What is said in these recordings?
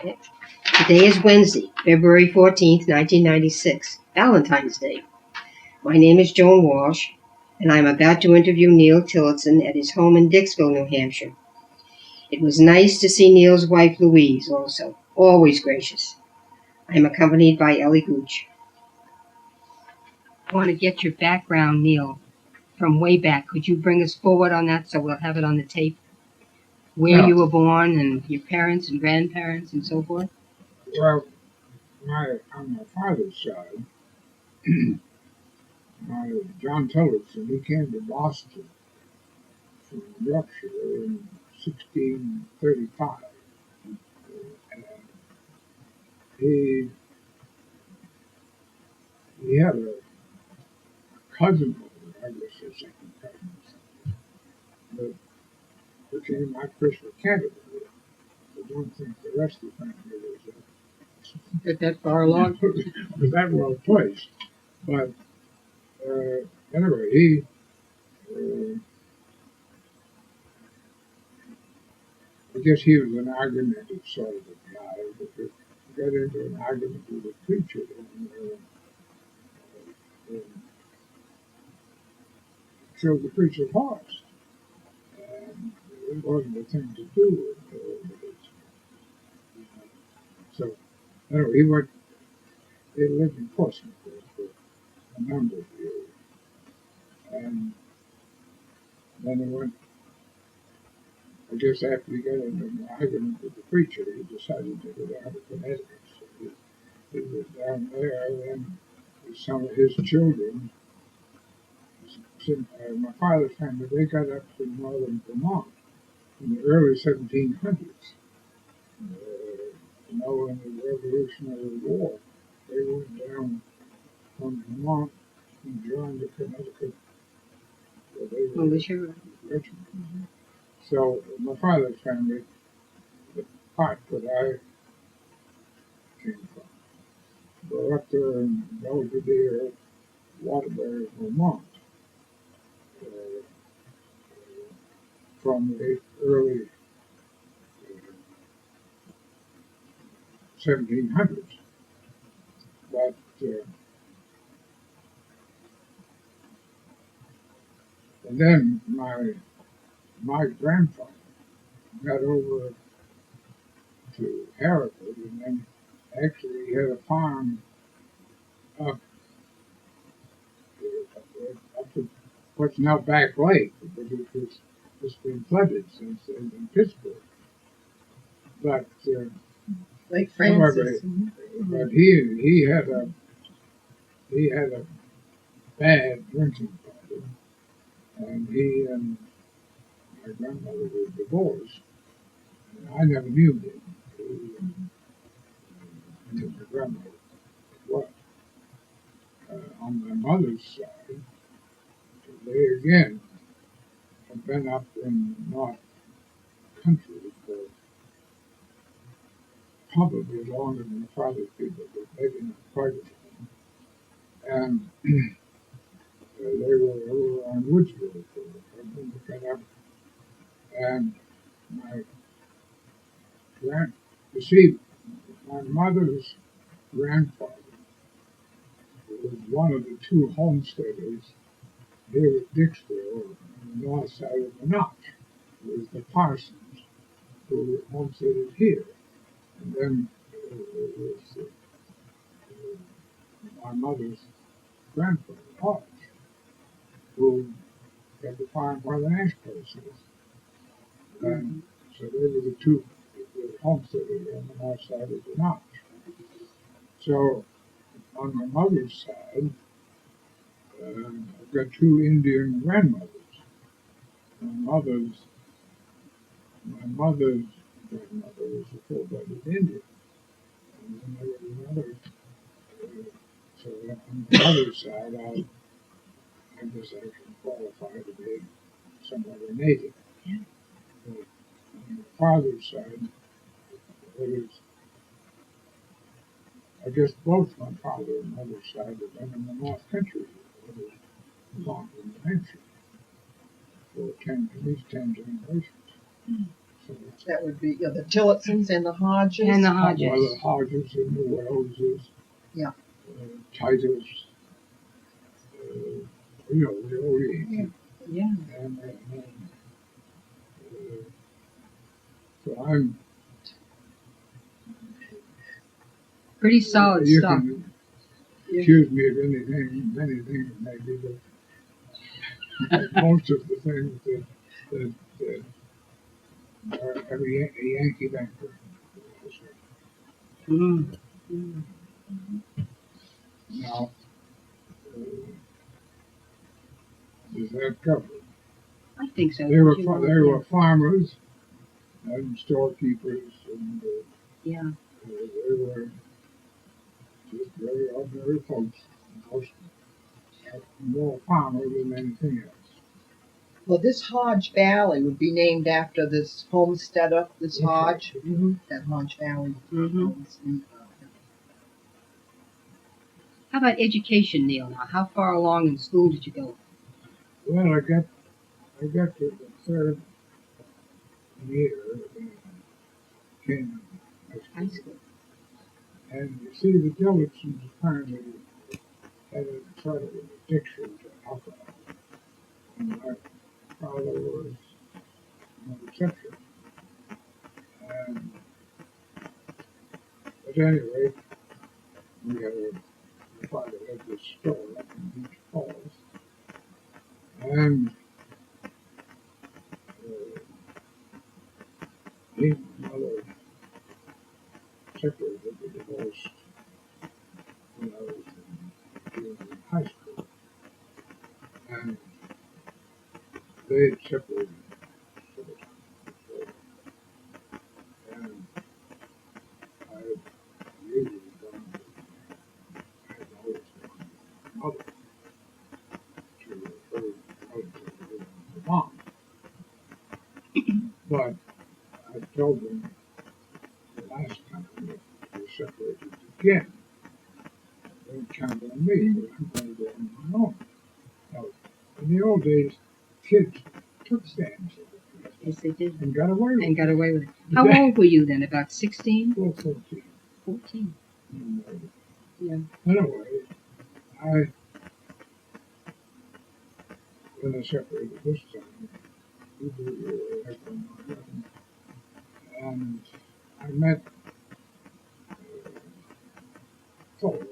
Today is Wednesday, February 14th, 1996, Valentine's Day. My name is Joan Walsh, and I'm about to interview Neil Tillotson at his home in Dixville, New Hampshire. It was nice to see Neil's wife Louise also, always gracious. I'm accompanied by Ellie Gooch. I want to get your background, Neil, from way back. Could you bring us forward on that so we'll have it on the tape? Where you were born and your parents and grandparents and so forth? Well, on my father's side, John Tillotson, he came to Boston from Yorkshire in 1635. And he had a cousin, I guess a second cousin, that became my Christmas candidate. I don't think the rest of the family Get that far along? was that well placed. But anyway, he I guess he was an argumentative sort of a guy. But he got into an argument with a preacher and killed the preacher's horse. And it wasn't a thing to do. So anyway, he lived in Portsmouth for a number of years. And then he went, I guess after he got into an argument with the preacher, he decided to go down to Connecticut. So he was down there, and some of his children, my father's family, they got up to northern Vermont in the early 1700s. In the Revolutionary War, they went down from Vermont and joined the Connecticut. They were regiment. Mm-hmm. So my father's family, the part that I came from, were up there in Belvedere, Waterbury, Vermont, from the early 1700s. But and then my grandfather got over to Hereford, and then actually he had a farm up to what's now Back Lake, but it's been flooded since then in Pittsburgh. But Lake Francis. But he had a bad drinking problem, and he and my grandmother were divorced. And I never knew him. I knew my grandmother well. On my mother's side, they again had been up in North Country for probably longer than the father's people, but maybe not quite as long. And they were over on Woodsville for up. And my mother's grandfather was one of the two homesteaders here at Dixville on the north side of the Notch. It was the Parsons who homesteaded here. And then it was my mother's grandfather, Hodge, who had the farm where the Nash place is. And so they were the two homesteaders on the north side of the Notch. So on my mother's side, I've got two Indian grandmothers. My mother's grandmother was a full-blooded Indian. And then there was another. So on the mother's side, I guess I can qualify to be somewhat a native. Yeah. But on the father's side, it was, I guess both my father and mother's side have been in the North Country, along in New Hampshire, for at least 10 generations. Mm. So, That would be the Tillotsons and the Hodges. And the well, the Hodges. Hodges and the Welleses. Yeah. Titus. The old Yankee. Yeah. And so I'm. Pretty solid You stuff. can accuse me of anything, many things maybe, but most of the things that have a Yankee banker. Mm. Now, does that cover it? I think so. They were farmers and storekeepers, and Yeah. they were just very ordinary folks. Most more farmer than anything else. Well, this Hodge Valley would be named after this homesteader, this That's right. Hodge. That Hodge Valley. How about education, Neil? Now, how far along in school did you go? Well, I got to the third year in Canaan High school. And you see, the Tillotsons apparently had a sort of an addiction to alcohol. And my father was no exception. And at any rate, my father had this store up in Beach Falls. And he and my mother separated. They divorced when I was in high school. And they had separated several times before. And I had usually gone to, I had always gone to my mother to her relative in Vermont. But I told them the last time that we separated again, don't count on me, but I'm going to go on my own. Now, in the old days, kids took stands Yes, they did. and got away with And it. got away with it. How old were you then? About 16? Well, 14. 14. Yeah. Anyway, when I separated this time, we were at and I met Cole,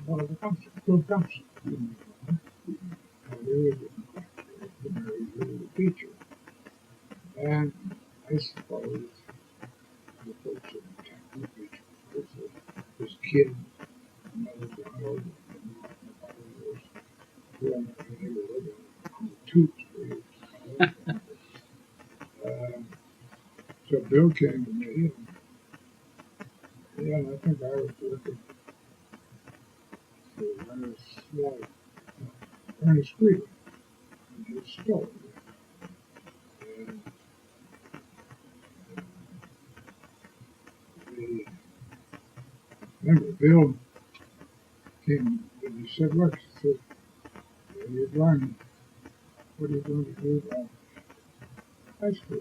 one of the Thompson, Bill Thompson. And he was a teacher. And I suppose the folks in the town teacher, this kid, another Donald, and my father was growing up in the neighborhood on the Toots. So Bill came to me, and I think I was working for Ernest Green in his store. And remember, Bill came and he said, look, he said, you're going, what are you going to do about high school?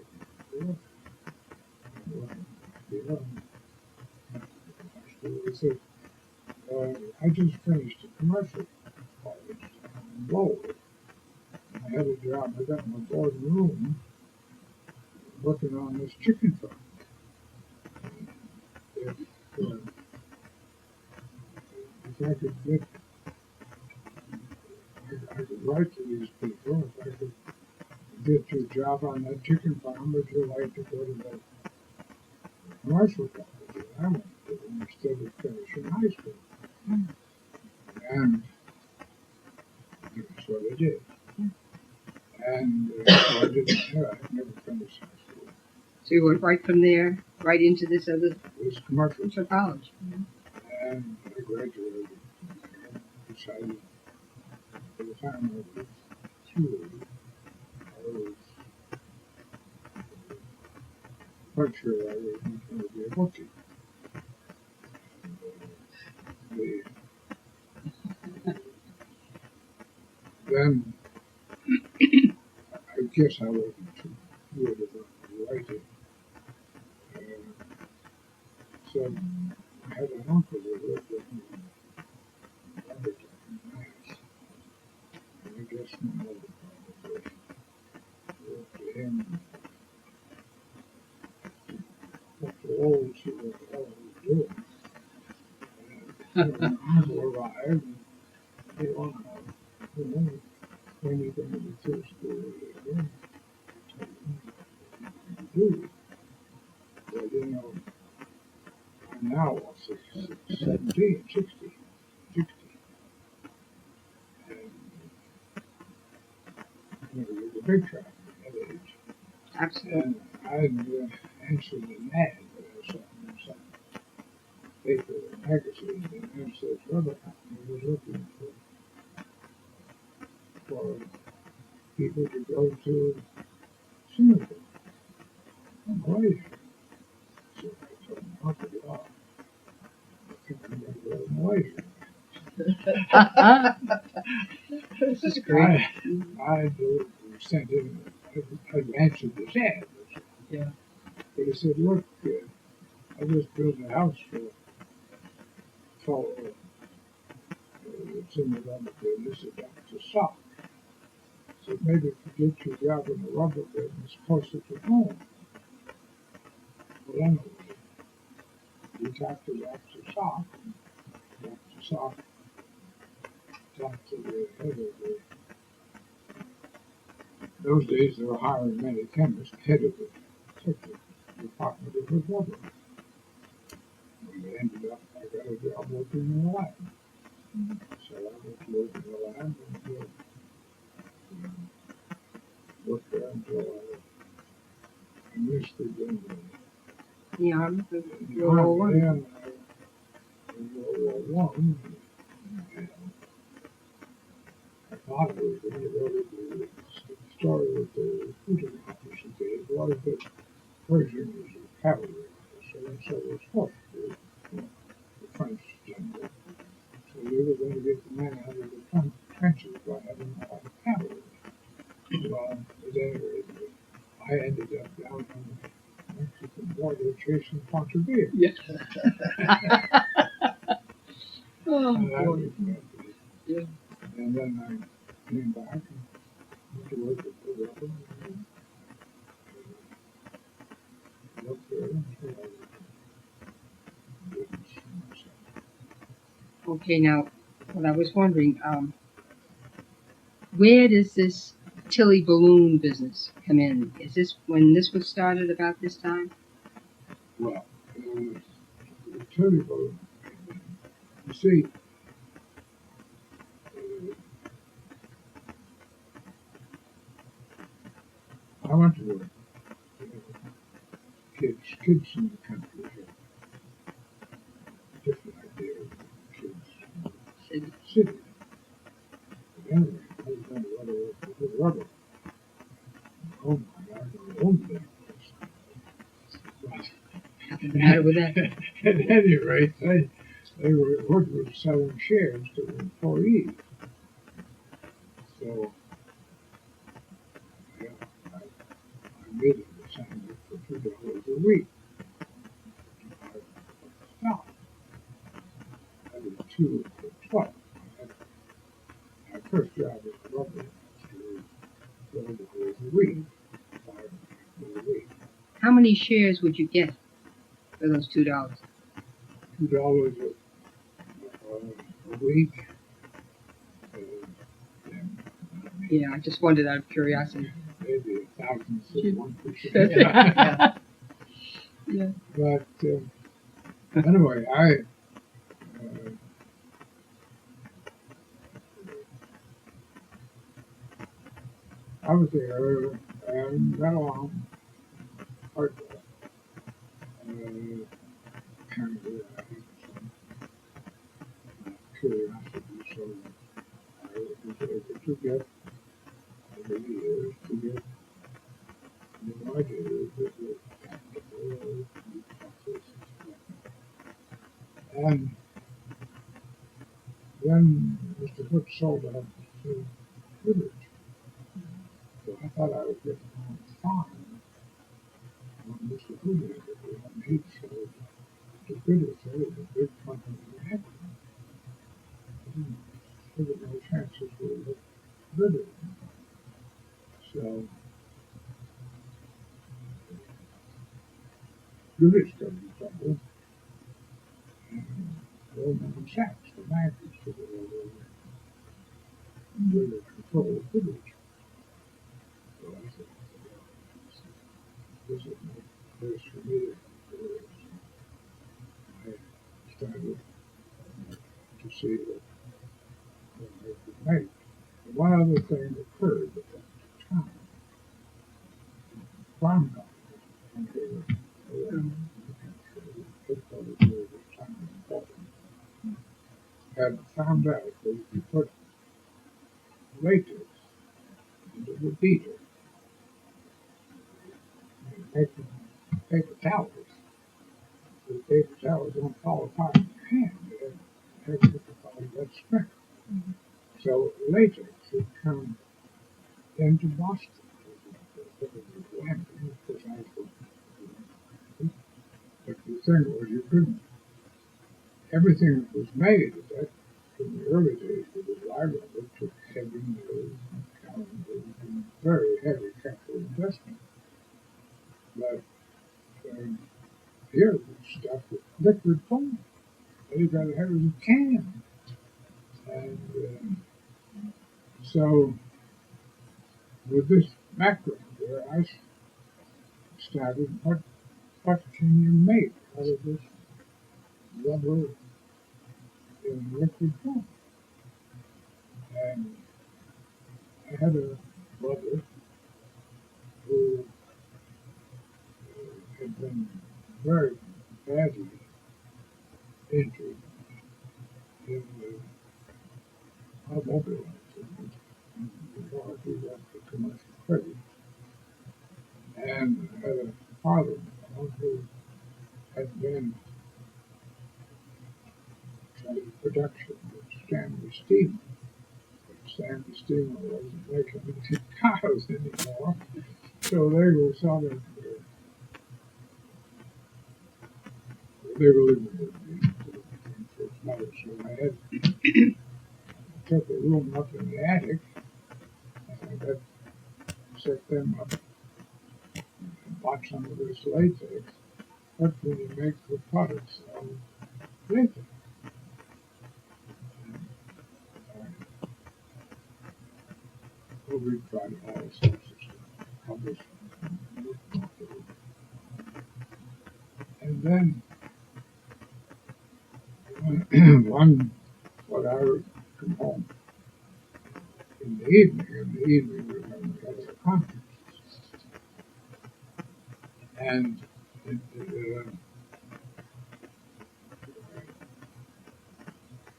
He said, I just finished a commercial college in Lowell. I had a job, I got my board room working on this chicken farm. If I could get, I could write to these people, if I could get you a job on that chicken farm, would you like to go to the commercial college that I went to instead of finishing high school? And that's what I did. And so I never finished high school. So you went right from there, right into this other It was commercial. college. And I graduated. I decided by the time I was 2, I was quite sure I was not going to be a bookkeeper. Then I guess I wasn't too good about writing. said, I had an uncle who lived in Lumberton, Mass. And I guess my mother probably wrote to him what the old she was all doing. And when uncle arrived, and he wanted to know when you're going to be through school again. Do. But you know, I'm now 17, 60. And you know, you're the big tractor at that age. Absolutely. And I answered an ad that I saw in some paper or magazine, and it says rubber company was looking for people to go to Singapore and Malaysia. So I told them, Uncle, well, I think I'm going to go to Malaysia. This is great. I sent him, I answered this ad. Yeah. But he said, look, I just built a house for a fellow that's in the rubber business about to stop. So maybe if you get your job in the rubber business closer to home. Well, anyway, we talked to Dr. Sock. Dr. Sock talked to the head of the, those days they were hiring many chemists, head of the department of the rubber. And it ended up, I got a job working in the lab. So I went to work in the lab and worked there until I enlisted in The Army of the World War Army. I. And in World War I, and I thought I was going to go to the story with the recruiting officer did was that Pershing was a cavalry officer, and so was Hook, the French general. So we were going to get the men out of the trenches by having a lot of cavalry. Well, at any rate, I ended up down on the Mexican border chasing Pontevedra. Yeah. And I Oh, was boy. happy. Yeah. And then I came back and went to work at the rubber and worked there until I didn't see myself. Okay, now, what I was wondering, where does this Tilly balloon business come in? Is this when this was started about this time? Well, the Tilly balloon, you see, I went to work. Kids in the country have a different idea of kids in the city. But anyway, I was going to go to work with rubber. Oh my God, I owned that place. Nothing the matter with that. At any rate, they were working selling shares to the employees. So, yeah, I immediately signed up for $2 a week. I stopped. I did 2 for 12. My first job as a rubber was $12 a week, $5 a week. How many shares would you get for those $2? $2 a week. And Yeah, I just wondered out of curiosity. maybe 1,000 1%. Yeah. Yeah. But anyway, I was there and got along quite well. Kind of I had some curiosity, so I was able to get over the years to get new ideas that were technical processes. And then Mr. Hood sold out to Village. So I thought I was getting on fine on Mr. Hood, and he sold to Village. British government trouble, and Goldman Sachs, the bankers, took it over and really control the village. So I said, this is no place for me. I started to see what I could make. But one other thing occurred at that time. Farm companies, and they were headquarters were at the time in Balsams, had found out that if you put latex into the beater and paper towels, the paper towels don't fall apart in your hand. They have difficulty that strength. So latex had come into Boston. But the thing was, you couldn't. Everything that was made at that, in the early days with the dry rubber took heavy mills and calendars and very heavy capital investment. But here was stuff with liquid foam. All you got to have is a can. And so, with this background there, I started, what can you make out of this rubber in liquid form? And I had a brother who had been very badly injured in the automobile accident before he went to commercial credit. And I had a father-in-law who had been in production with Stanley Steamer. Stanley Steamer wasn't making any cars anymore, so they were sort of they were living with me for his mother. So I took a room up in the attic, and I set them up and bought some of this latex. What can you make the products of latex? We tried all sorts of stuff, published, and then when I would come home in the evening we had a conference, and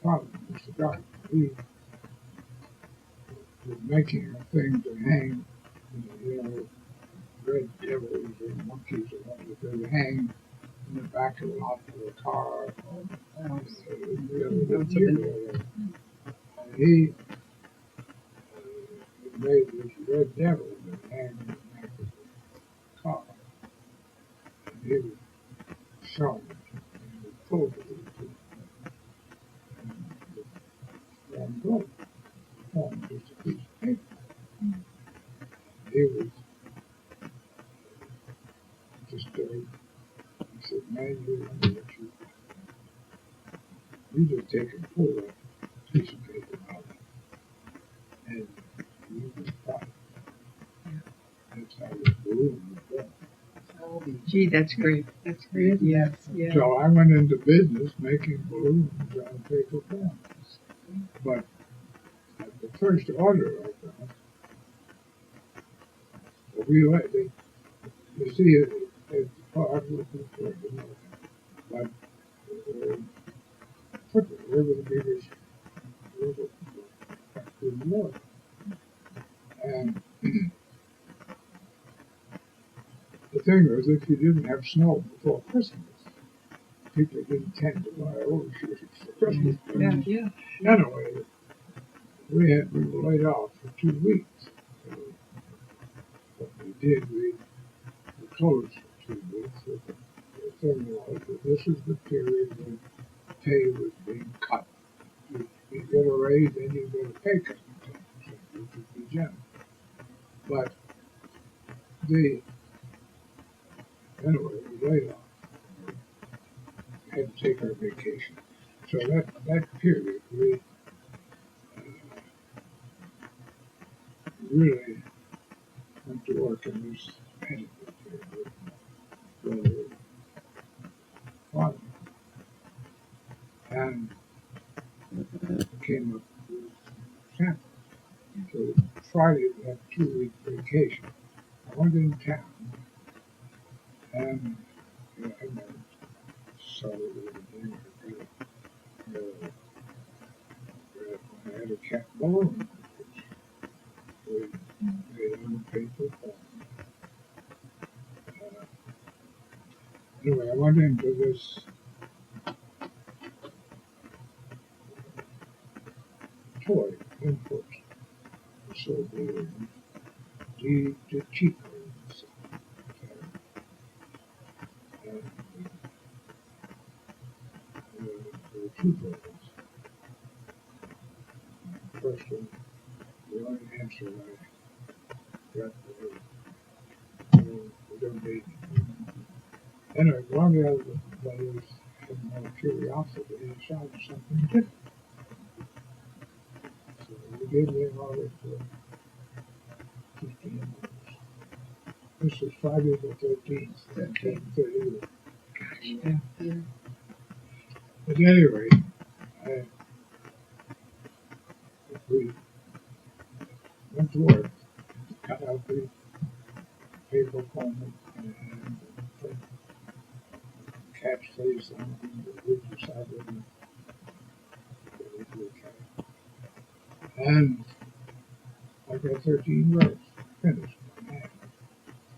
father, Mr. Garden, he was making a thing to hang, red devils and monkeys and what they hang in the back of the car. He made this red devil that hanged in the back of the car. And he was showing it and he pulled it into one broke, formed just a piece of paper. He was disturbed. He said, man, you just take and pull that piece of paper out and you can stop it. That's how the balloon was born. Gee, that's great. That's great. Yes. Yeah. So I went into business making balloons out of paper forms. But at the first order I got, we let it, you see, it's hard looking for it, but put it over the biggest more. And the thing was, if you didn't have snow before Christmas, people didn't tend to buy overshoes for Christmas. Yeah. Anyway, we were laid off for 2 weeks. So what we did, we closed for 2 weeks. The thing was that this is the period when pay was being cut. You get a raise, then you get a pay cut. Which would be generous. But Anyway, we laid off. Had to take our vacation. So that period, we really went to work in this medical field with father, and came up with samples. So Friday we had a 2-week vacation. I went in town and I started with a dinner. I had a cat balloon, which we made on the paper form. Anyway, I went into this toy input, so the cheap ones. And there were 2 buildings. First one, the only answer I got was, we don't need it. Anyway, one of the other brothers had more curiosity and decided something different. So we gave them all it for $15. This was Friday the 13th, 1930. Yeah. At any rate, we went to work, cut out the paper form and put catch face on it, and we decided that we would cut it. And I got 13 rows finished by hand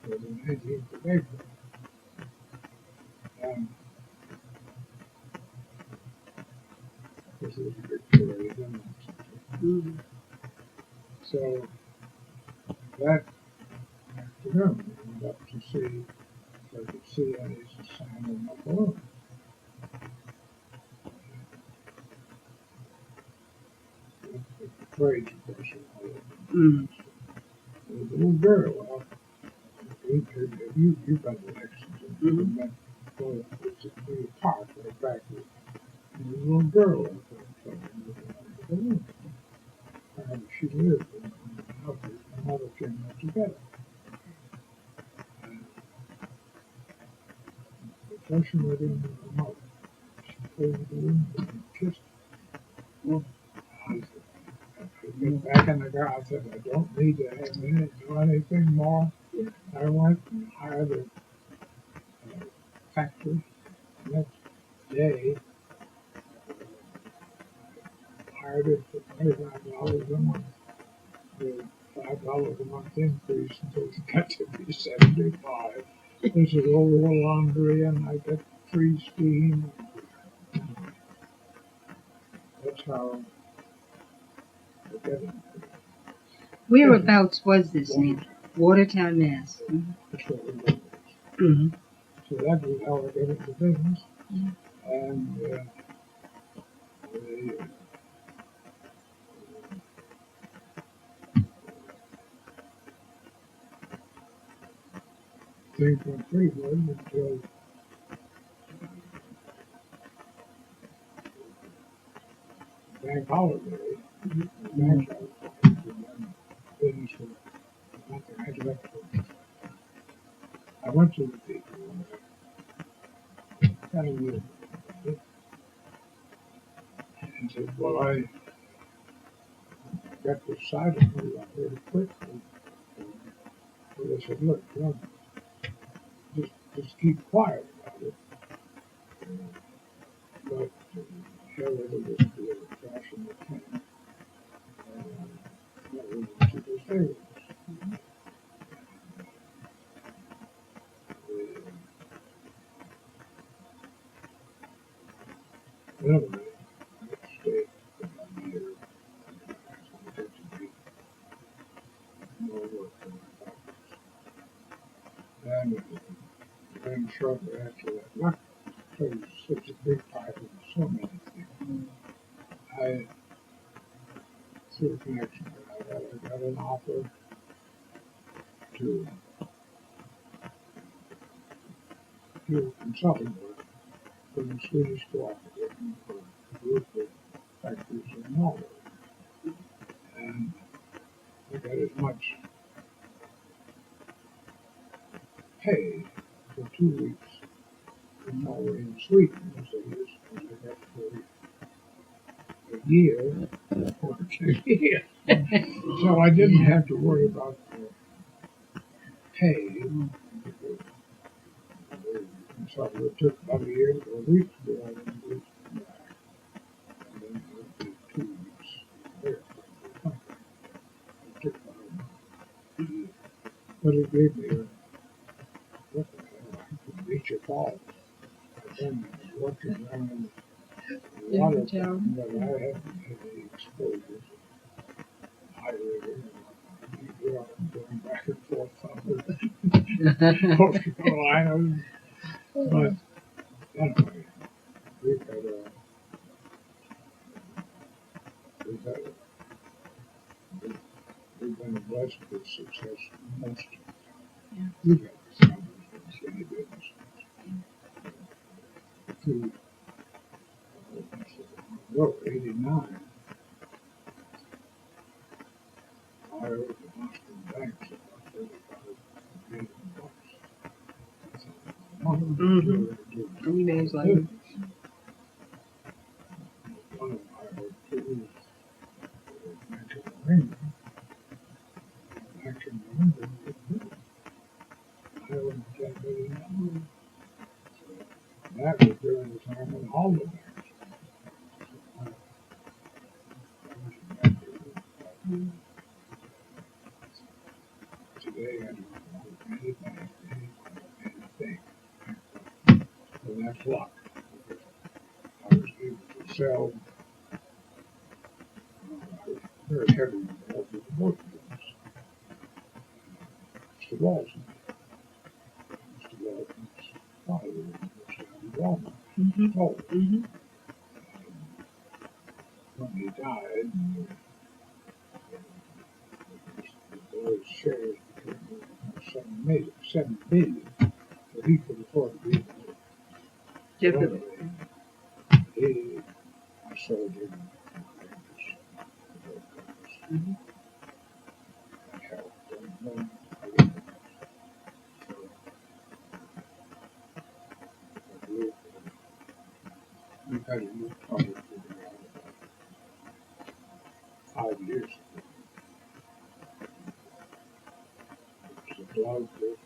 for the 19th of April. And this was a big parade and Mm-hmm. so that afternoon, we went up to see if I could see any sign of my balloon. The parade, of course, and all of them. Mm-hmm. There was a little girl out. You've been to Lexington. Mhm. Well, it's a little park right back there. And there's a little girl out there playing with a balloon. And she lived in the house. My mother came up together. And the person went in with her mother. She pulled the balloon and kissed her. I get back in the car. I said, I don't need to do anything more. I went and hired a factory. Next day, hired it for $25 a month. The $5 a month increase until it got to be $75. This is all laundry, and I get free steam. That's how I get it. Whereabouts was this now? Watertown, Mass. Mm-hmm. That's what we did. Mm-hmm. So that was how I got into business. Yeah. And things went pretty good until bank holiday. Mhm. Banks are closed, and then business was nothing. I left. I went to the people and kind of knew and said, well, I got this side of me out very quickly. So they said, look, just keep quiet about it. But hell, it'll just be a crash in the can. What we want you to stay with us. Anyway, I stayed for about a year. I got to be more work than I thought. And then shortly after that, not because such a big part of so many things, I, through a connection that I got an offer to do consulting work for the Swedish Cooperative for a group of factories in Norway. And I got as much pay for 2 weeks in Norway and Sweden as I got for a year for 2 years. So I didn't have to worry about the pay. So it took about a year or a week to go out and do it back. And then I did 2 weeks there. It took about a year. But it gave me what the hell, I could reach a fall. And then I was working around a lot of them, but I hadn't had any exposure. I really, you know, going back and forth from North Carolina. But anyway, we've had we've been blessed with success most of the time. We've had some city business. Through, 89, I owed the Boston banks about $35 million. How many days later? One of them I owed to back in November. Back in November, I owed $10 million. So that was during the time when all the banks. Today, I don't know anything. And that's luck. I was able to sell. I was very heavy involved with the book business. Mr. Balsams. Mr. Balsams' father was down in Walmart. Oh. When he died, the boy's shares became $7 billion. So he could afford to be Different. I sold him. That helped. And we've had a new product for about 5 years ago. It's a glove that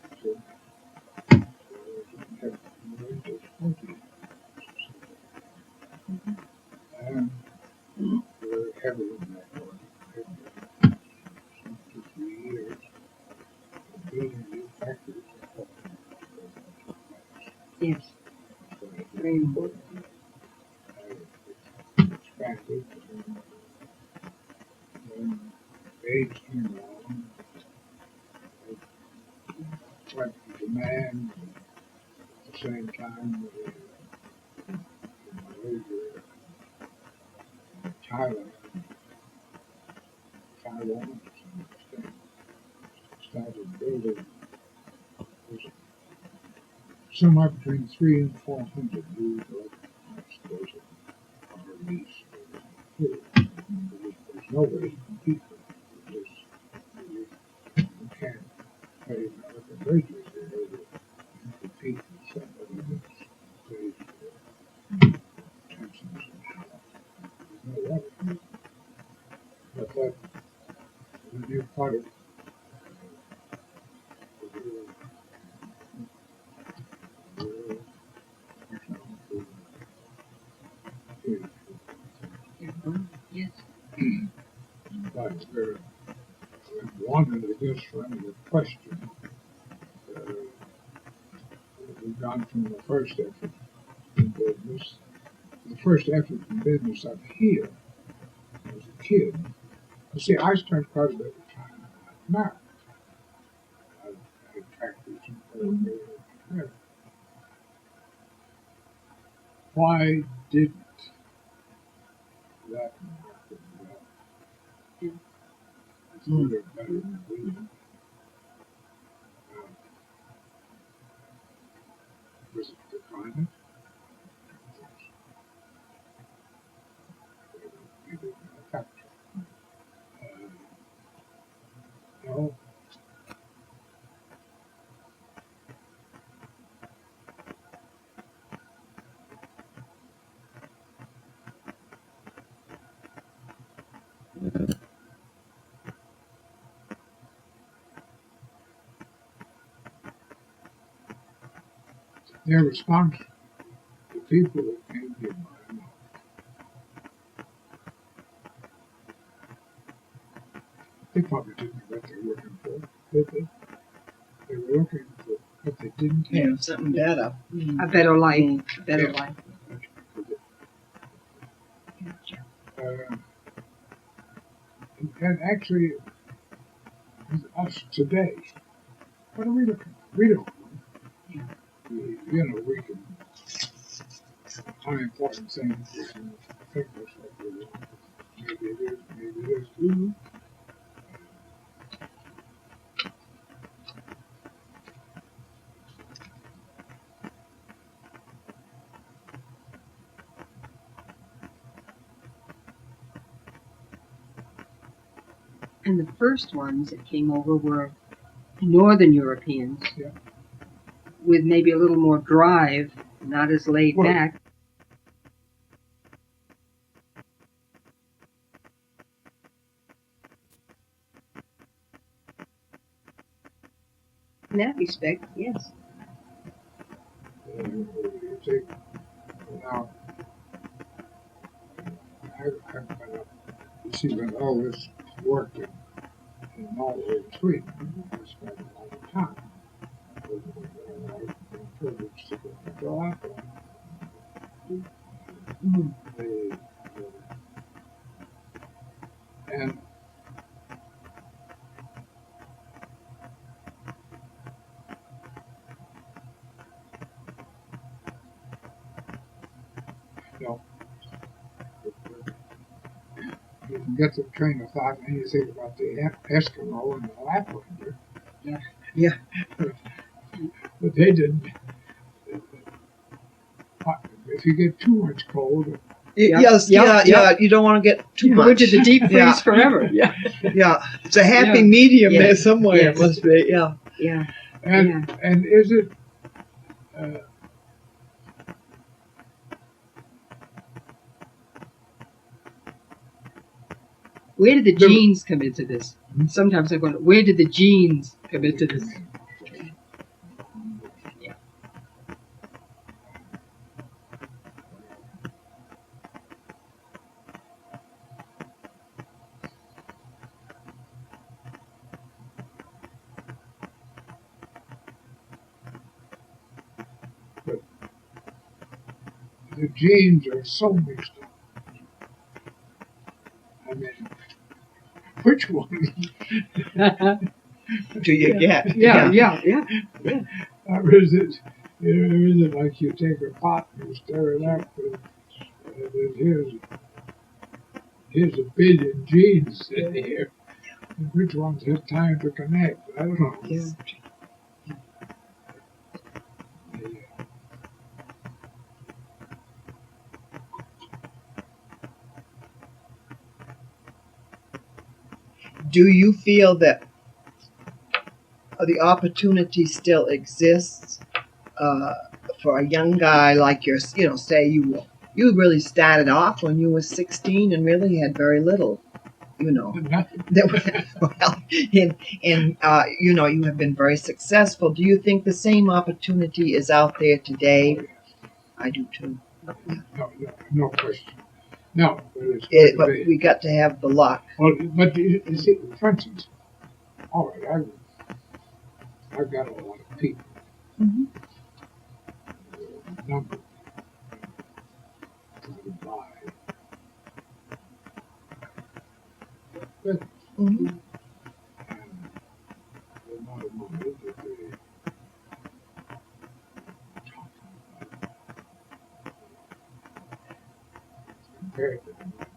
have Windows 20. And we're heavy in that one. 2 years building new factories. Yes. Very important. Expanded. When AIDS came along, quite the demand. At the same time, Malaysia, Thailand, Taiwan, started building. There's somewhere between 300 and 400 new stores on our lease. There's no way to compete with this. You can't pay American wages there to compete with somebody that's pays 10 cents an hour. There's no way. But that the new product Yes. but one of this from the question, we've gone from the first effort in business. The first effort in business up here as a kid. You see, I spent quite a bit of time in America. I had factories in America. Why didn't that market develop? They're better than we are. Was it the climate? Maybe a factor. No. Their response to people that came here by now, they probably didn't know what they were looking for, did they? They were looking for what they didn't Yeah, have. something better. A better life. A better Yeah. life. Uh, and actually, us today, what are we looking for? We don't know. Yeah. We can, unimportant things, we can think that's what we want. Maybe it is, maybe it is. And the first ones that came over were Northern Europeans. Yeah. With maybe a little more drive, not as laid Well, back. In that respect, yes. You take, now, I've been up, you see, when all this worked in Norway and Sweden, I spent a lot of time. I've been privileged to go to Lapland. And you know, you can get the train of thought, and you think about the Eskimo and the Laplander. Yeah. Yeah. But they didn't. If you get too much cold, Yep, Yes, yep, yeah. You don't want to get too much. Go to the deep freeze Yeah. forever. Yeah. Yeah, it's a happy Yeah. medium Yes. there somewhere. Yes. It must be. Yeah. Yeah. and is it? Where did the genes come into this? Sometimes I wonder, where did the genes come into this? The genes are so mixed up. I mean, which one Do you get? Yeah. or is it? Is it like you take a pot and you stir it up, and here's a billion genes in here, and which ones have time to connect? I don't know. Yeah. Do you feel that the opportunity still exists for a young guy like yours? Say you really started off when you were 16 and really had very little. Nothing. Well, you have been very successful. Do you think the same opportunity is out there today? Oh, yes. I do too. No question. No, But we got to have the luck. well, but you see, for instance, all right, I've got a lot of people, Mhm. number to buy. But Mhm. and the amount of money that they talk about compared to what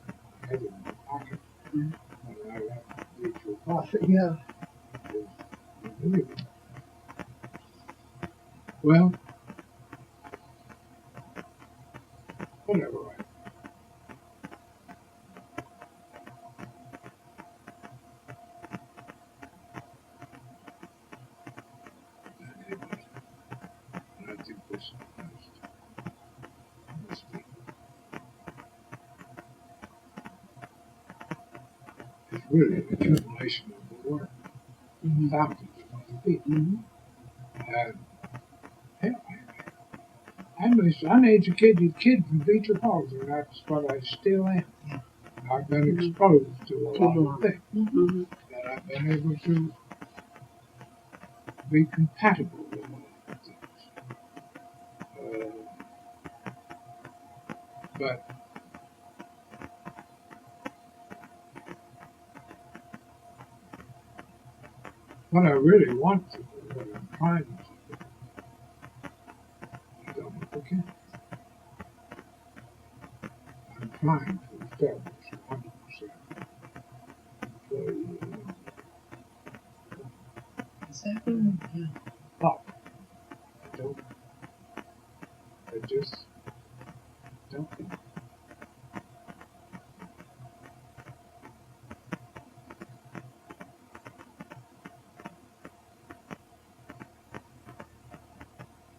I had in my pocket when I left mutual profit Yeah. is unbelievable. Well, disorganized as people. It's really an accumulation of the work of thousands of other people. And hell, I'm an uneducated kid from Beecher Falls, and that's what I still am. I've been exposed to a lot of things, and I've been able to be compatible with a lot of things. But what I really want to do, what I'm trying to do, I don't know if I can. I'm trying to establish 100% employee. But I just don't think.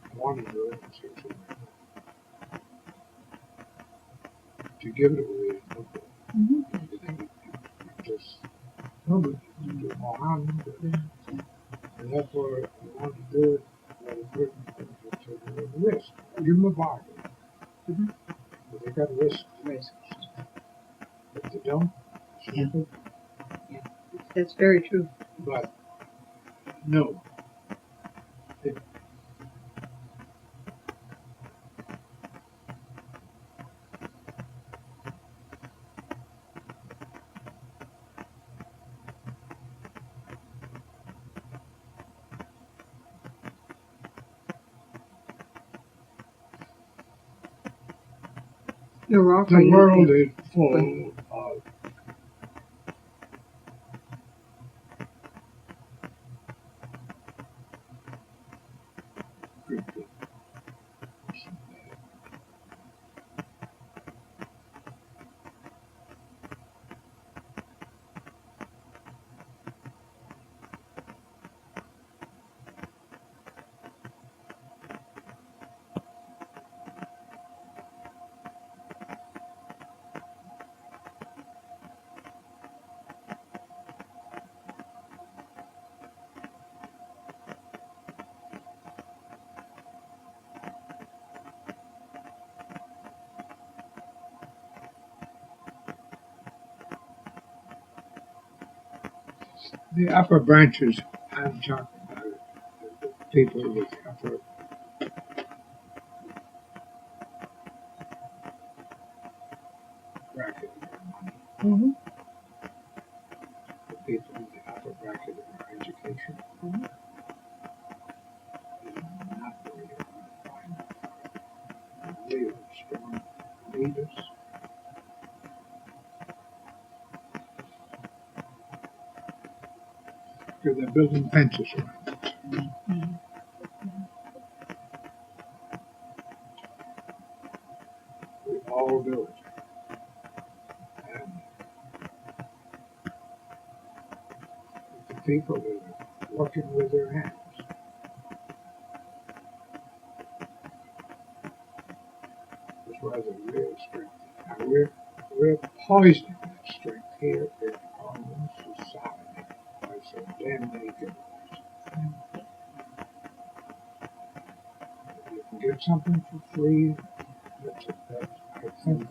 I want to do it in such a way to give it away is no good. You just nobody can do it more harm than good. And that's why I want to do it at a certain particular risk. I give them a bargain. But they got risk. If they don't, it's no good. That's very true. But no. You're The offering world is full of good people. The upper branches, I'm talking about it. The people with the upper bracket of our money, the people in the upper bracket of our education, is not where you're going to find real strong leaders. Because they're building fences around it. We all do it. And the people that are working with their hands is where the real strength is. Now we're poisoning that strength here in our own society by so damn many giveaways. If you can get something for free, I think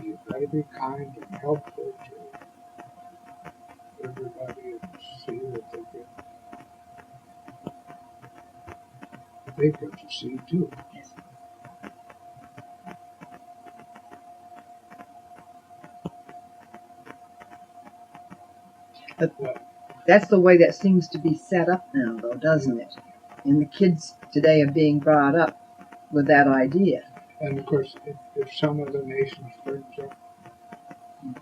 you've got to be kind and helpful to everybody and see what they've got to see too. That's the way that seems to be set up now, though, doesn't it? And the kids today are being brought up with that idea. And of course, if some of the nation springs up in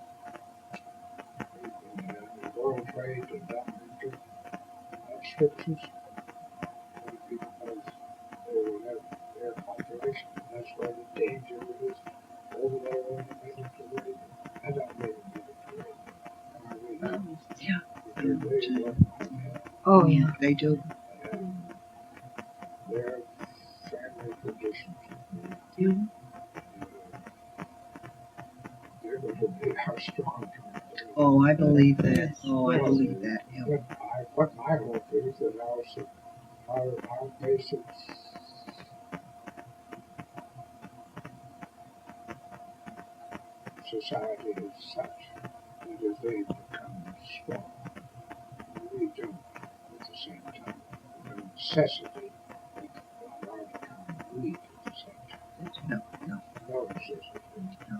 world trade and dominant restrictions, because they will have their population. That's why the danger is over there in the Mediterranean. I don't mean the Mediterranean. Yeah. Oh, yeah. They do. And they're conditions are Mhm. they're going to be our strong point. Oh, I believe that. Oh, I Yes. believe that. Yeah. What my hope is that our basic society is such that as they become strong, we don't at the same time. The necessity of our becoming weak at the same time. No, no. No necessity. No,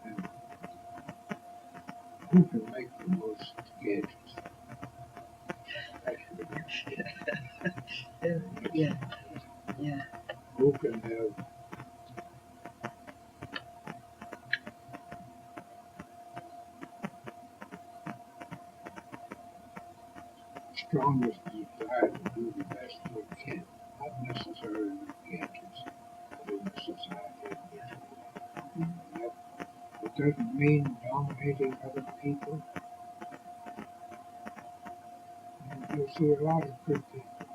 And who can make the most gadgets? That's really Yeah, yeah. who can have strongest desire to do the best we can, not necessarily the gadgets, but in the society. That, it doesn't mean dominating other people. And you see a lot of good people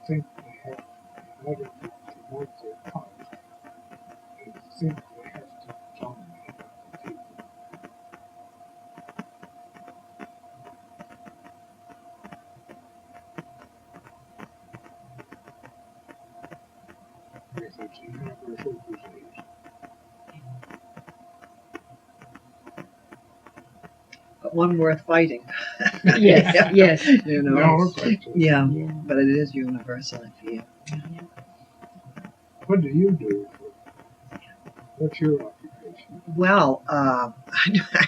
think they have, in order to promote their cause, they think they have to dominate other people. Because it's a universal disease. But one worth fighting. Yes, yes. You know. No, but, Yeah, Yeah. but it is universal, I feel. what do you do? What's your occupation? Well, I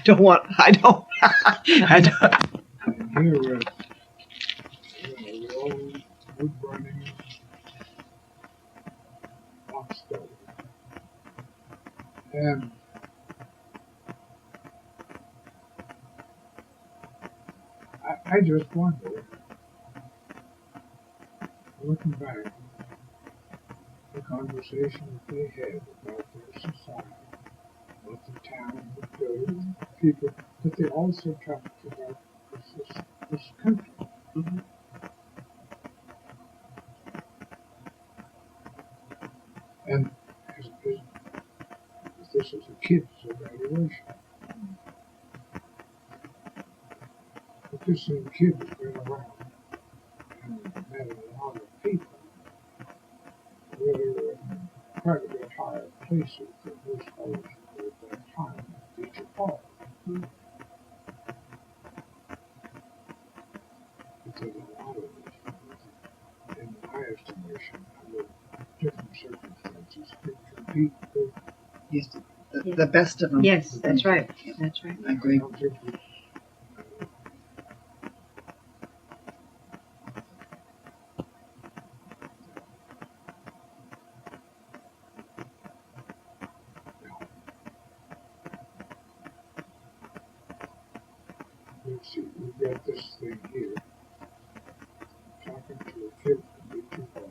don't want. I don't. I don't. And here we're, the old wood burning box stove. And I just wonder, looking back, the conversation that they had about their society, about the town, the people, but they also talked about this country. Mhm. And as this is a kid's evaluation, but this same kid has been around and met a lot of people that are in quite a bit higher places than most fellows were at that time at Beecher Park. Because a lot of us, in my estimation, under different circumstances, could compete with. Yes, the best of them. Yes, that's right. That's right. I agree. don't think we, let's see, we've got this thing here. Talking to a kid from Beecher Park,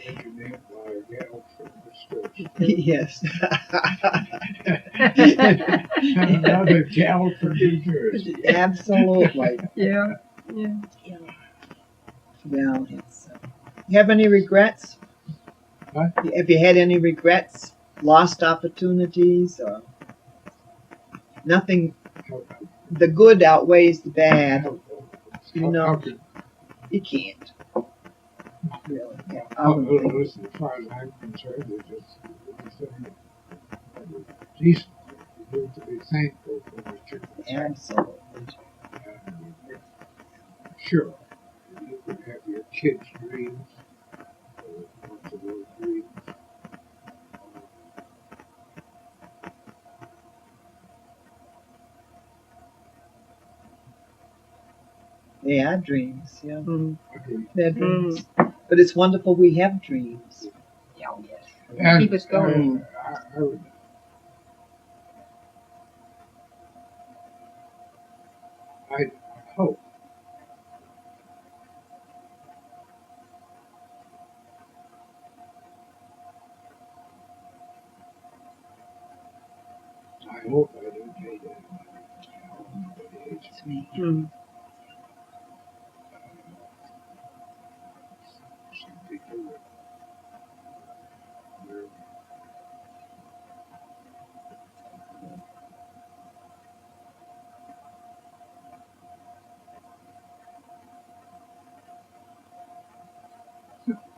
engineered by a gal from the States. Yes. And another gal from New Jersey. Absolutely. Yeah. Yeah. Well, it's. You have any regrets? Huh? Have you had any regrets? Lost opportunities or nothing? The good outweighs the bad. You know. How could, You can't. Really. Yeah, I wouldn't think. listen, as far as I'm concerned, it's decent. You need to be thankful for what you're Absolutely. and sure, you could have your kids' dreams, lots of those dreams. They are dreams. Yeah. Mm. Okay. They're dreams. But it's wonderful we have dreams. Yeah, yes. And, Keep us going. I would, I hope I hope I don't hate anybody. I hope nobody hates me. It's me. Mm.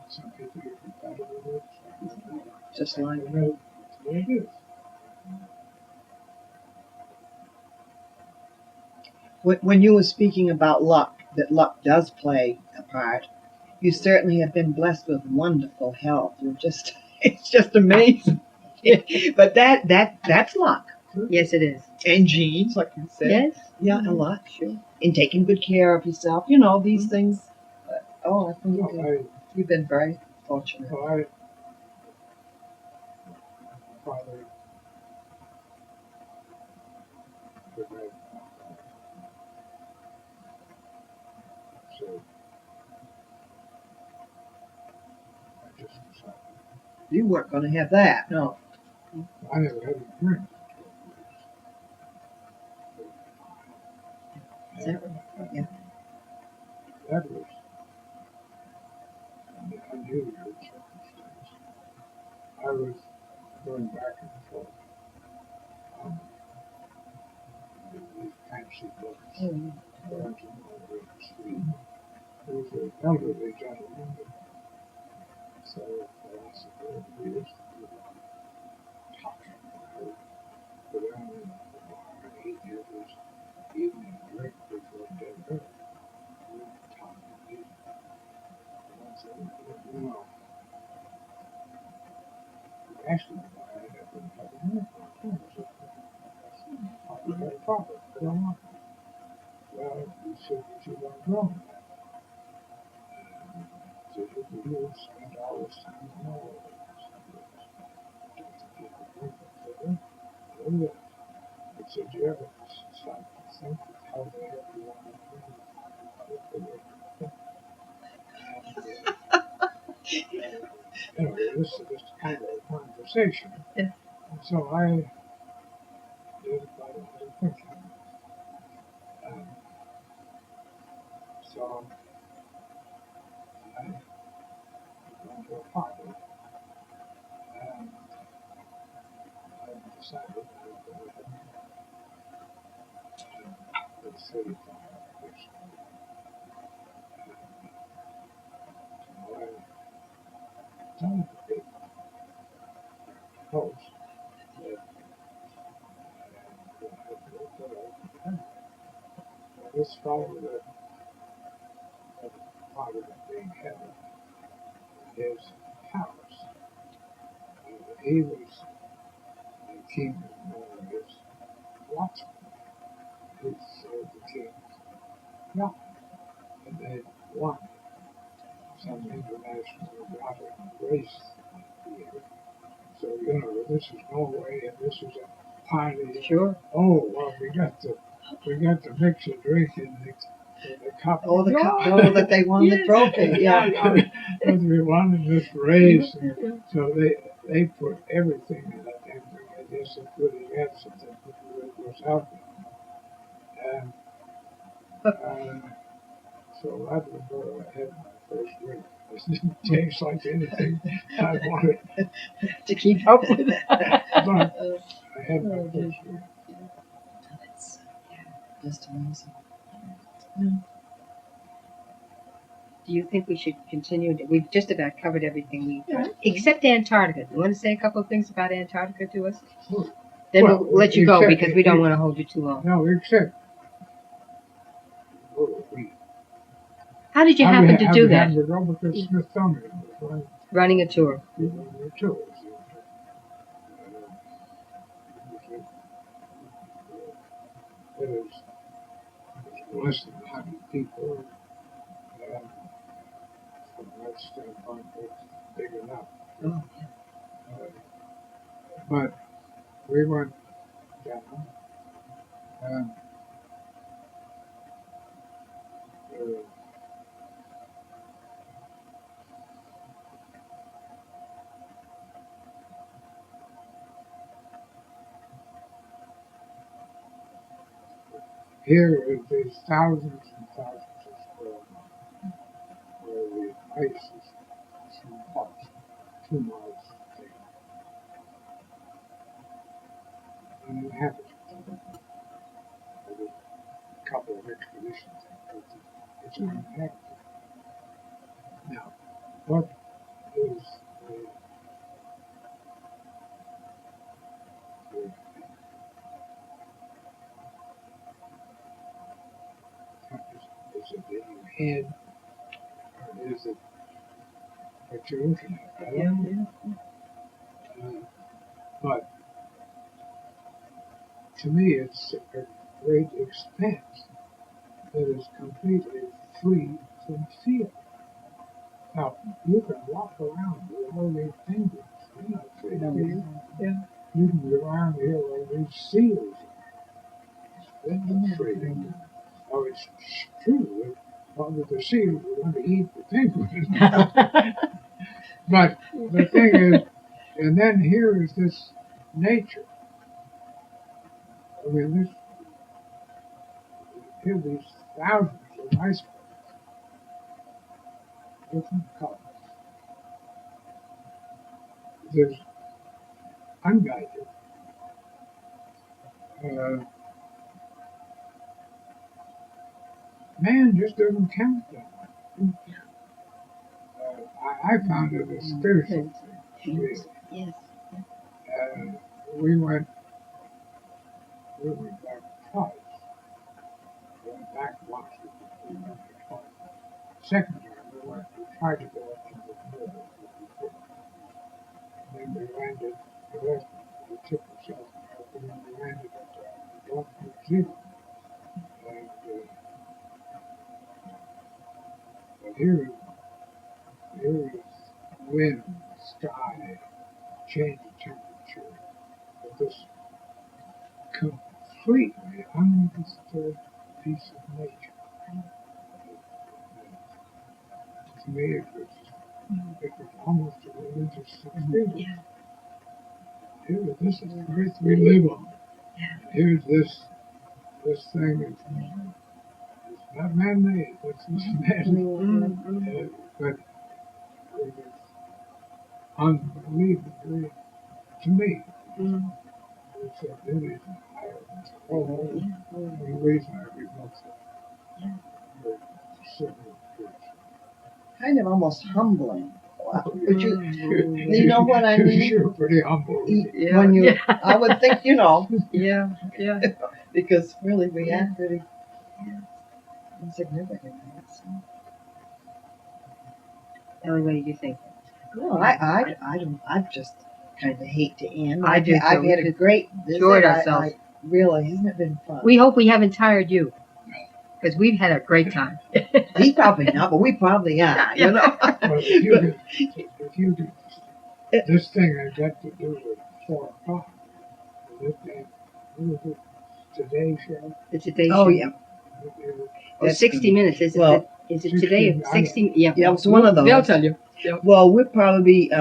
Some people get compatible with it. Some people don't. Just like You know, it's the way it is. when you were speaking about luck, that luck does play a part. You certainly have been blessed with wonderful health. You're just, it's just amazing. But that's luck. Yes, it is. And genes, like you said. Yes. Yeah, a lot. Sure. And taking good care of yourself. You know, these things. I think you've been very fortunate. My father was a so I just decided. You weren't going to have that, no. I never had a drink. Is that right? Yeah. That was an unusual circumstance. I was going back and forth on these fancy books. Mm. Barnes and Noble Street. There was an elderly gentleman that sold philosophy and years talking. I would go down in the bar and he'd have his evening drink before dinner. We would talk and eat. And I said, you know, he asked me why I didn't have a drink. I thought we had a problem. I don't want it. Well, he said that you weren't wrong. So you will spend all this time in all of it. I said, you ever stop to think of how the hell you want to do it? Anyway, this is just kind of a conversation. Yeah. And so I did about a little thinking. Um, so I went to a party and I decided I would go ahead and the city foundation. So I told the big host that this fellow that part of it being heaven, his house, he was the king of his watchman. He served the king's yacht, and they won some international yacht race here. So, you know, this is Norway, and this is a party. Sure. Oh, well, we got to mix a drink in the cup. Oh, the cup. Oh, that they won the trophy. Yeah. Because we won in this race. And so they put everything in that damn thing. I guess including acid that was healthy. And so that was where I had my first drink. It didn't taste like anything I wanted To keep up with it. but I had my first drink. That's just amazing. Do you think we should continue? We've just about covered everything except Antarctica. You want to say a couple of things about Antarctica to us? Then we'll let you go because we don't want to hold you too long. No, except How did you happen to do that? Because Smithsonian was Running a tour. running the tours. It was less than 100 people. And from that standpoint, it's big enough. Oh, But we went down and here is these thousands and thousands of square miles where the ice is from 2 miles thick. Uninhabited. There's a couple of expeditions. It's uninhabited. Now, what is the is it in your head or is it what you're looking at? I don't know. But to me, it's a great expanse that is completely free from fear. Now, you can walk around with all these penguins. You're not afraid of them. Yeah. You can go around here like these seals. They're not afraid of them. Oh, it's true that probably the seals are going to eat the penguins. But the thing is, and then here is this nature. I mean, here are these thousands of icebergs, different colors. There's unguided. Man just doesn't count that way. I found it a spiritual thing. Really. Yes. We went back twice. We went back once. We went back twice. Second time we tried to go up to the middle. Then we landed, we took ourselves out, and then we landed at North New Zealand. And, but here is wind, sky, change of temperature, with this completely undisturbed piece of nature. To me, it was almost a religious experience. Yeah. Here, this is the earth we live on. Here's this thing. It's not man-made. It's man-made. But it is unbelievably, to me, it's a really higher. The reason I read books are certain Kind of almost humbling. Would you know what I mean? You're pretty humble. Yeah. When you, I would think, Yeah. Yeah. because really we act pretty insignificant. Ellie, what do you think? No, I don't. I just kind of hate to end. I do, I've too. had a great visit. Enjoyed ourselves. I really, hasn't it been fun? We hope we haven't tired you, because we've had a great time. He probably not, but we probably are. But if you could, this thing has got to do with 4 o'clock. What is it? Today's show? The Today Oh Show. yeah. Oh, 60 minutes. Is Well, it today? 60? Yeah. Yeah, it's one of those. They'll tell you. Well, we'll probably be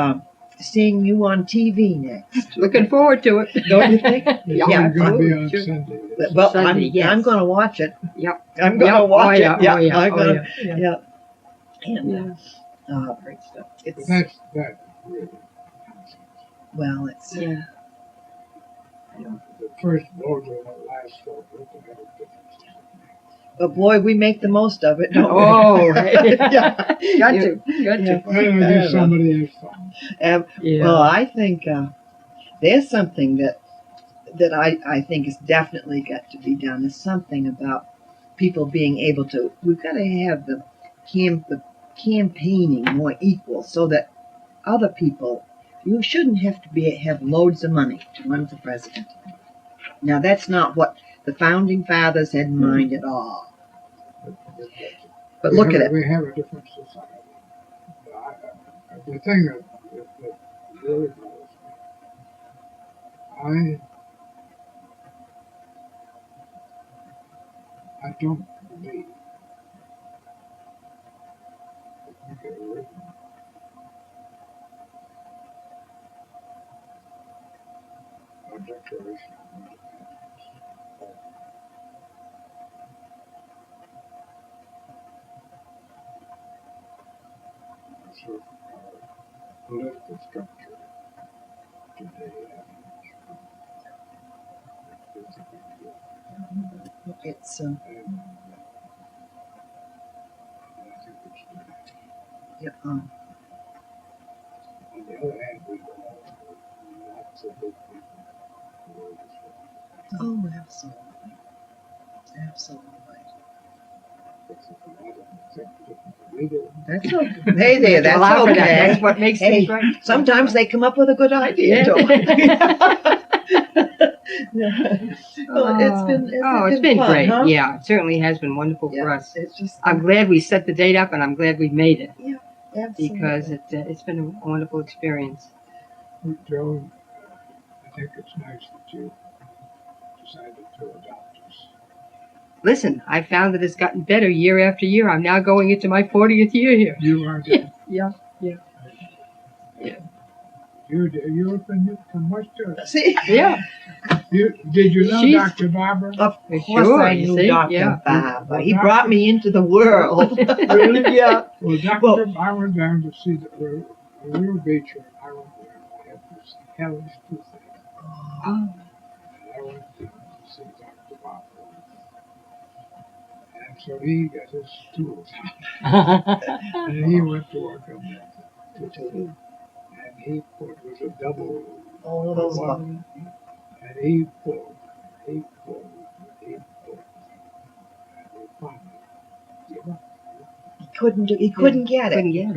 seeing you on TV next. Looking forward to it. Don't you think? It's Yeah, going to be on absolutely. Sunday. Well, Sunday, yes. I'm going to watch it. Yep. I'm going to Yep. watch Oh, yeah. it. Yeah, Oh, yeah. I'm Oh, gonna, yeah. yeah. And Great stuff. it's That really counts. well, it's Yeah. The first vote and the last vote make a difference. but boy, we make the most of it. Don't Oh, we? right. Yeah. Got Yeah. to. Got to. Well, I guess somebody has fun. Yeah. Well, I think there's something that I think has definitely got to be done. Is something about people being able to. We've got to have the campaigning more equal, so that other people. You shouldn't have to have loads of money to run for president. Now, that's not what the founding fathers had in mind at all. But look at it. We have a different society. The thing that really bothers me, I don't believe that we could have written a declaration of independence. So our political structure today, it's a big deal. It's And I think it's yeah, Oh, absolutely. Absolutely. That's okay. Hey there, that's Allow for okay. that. That's what makes Hey, things right. sometimes they come up with a good idea. Yeah. Don't they? Well, it's been fun, great. huh? Yeah, it certainly has been wonderful for Yeah, us. it's just I'm glad we set the date up, and I'm glad we made it absolutely. because it's been a wonderful experience. Joan, I think it's nice that you decided to adopt us. Listen, I found that it's gotten better year after year. I'm now going into my 40th year here. You are Yeah. You've been from Westchester. See, Yeah. Did you know She's- Dr. Barbara? of course Sure, I you knew see? Dr. Yeah. Barber. Well, He Dr. brought me into the world. Really? Yeah. Well, Dr. I went down to see the real beach, and I went there. I had this hellish toothache. Oh. And I went down to see Dr. Barbara. And so he got his tools out. And he went to work on that toothache. And he put, it was a double. Oh, those one. And he pulled, he pulled, he pulled. And we finally gave up. He couldn't get it. Couldn't get it. Couldn't get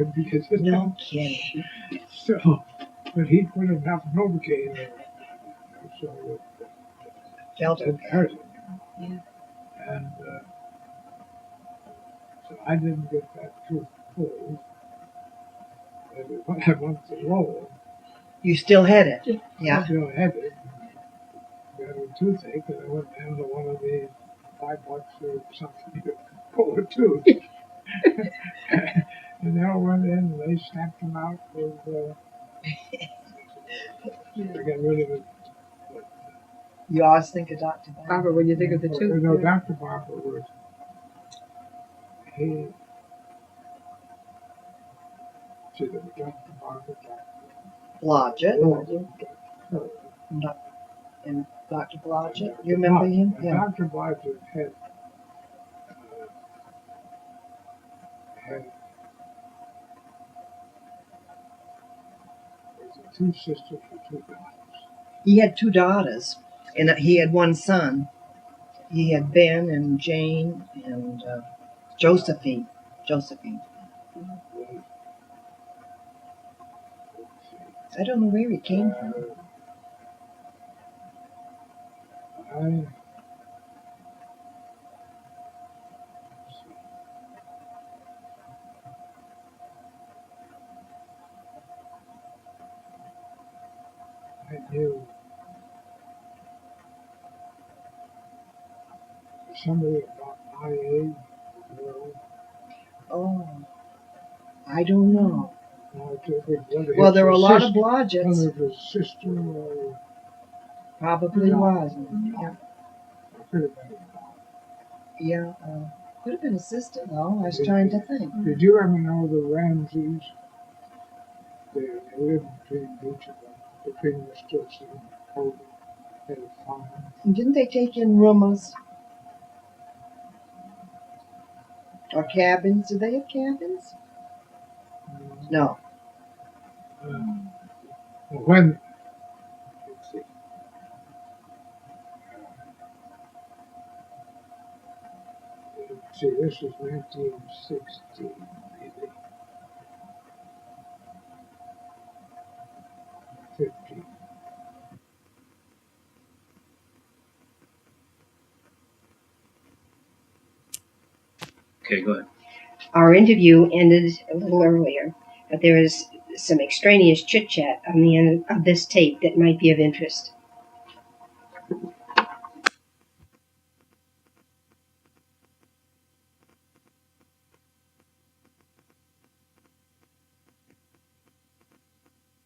it. No kidding. So, but he put enough Novocaine in it, so it Felt didn't okay. hurt it. Yeah. And so I didn't get that tooth pulled. And when I went to roll, You still had it. I Yeah. still had it. Got a toothache, and I went down to one of the $5 or something to pull a tooth. And they all went in and they snapped them out with, to get rid of it. You always think of Dr. Barber. Barbara, when you think of the two. You know, Dr. Barber was, see, there was Dr. Barber, Blodgett. Dr. And Dr. Blodgett. You remember him? Yeah. Dr. Blodgett had two sisters and two daughters. He had two daughters, and he had one son. He had Ben and Jane and Josephine. I don't know where he came from. I knew somebody about my age, Oh, I don't know. whether Well, there were a his lot of sister- Blodgetts. Whether it was sister or Probably was. Yeah, could have been. yeah. Could have been a sister, though. I was trying to think. Did you ever know the Ramseys? They lived between each of them, between the Tillotson and Cody. They had a farm. And didn't they take in roomers or cabins? Did they have cabins? No. When, let's see. See, this is 1960, maybe. 50. Okay, go ahead. Our interview ended a little earlier, but there is some extraneous chit chat on the end of this tape that might be of interest.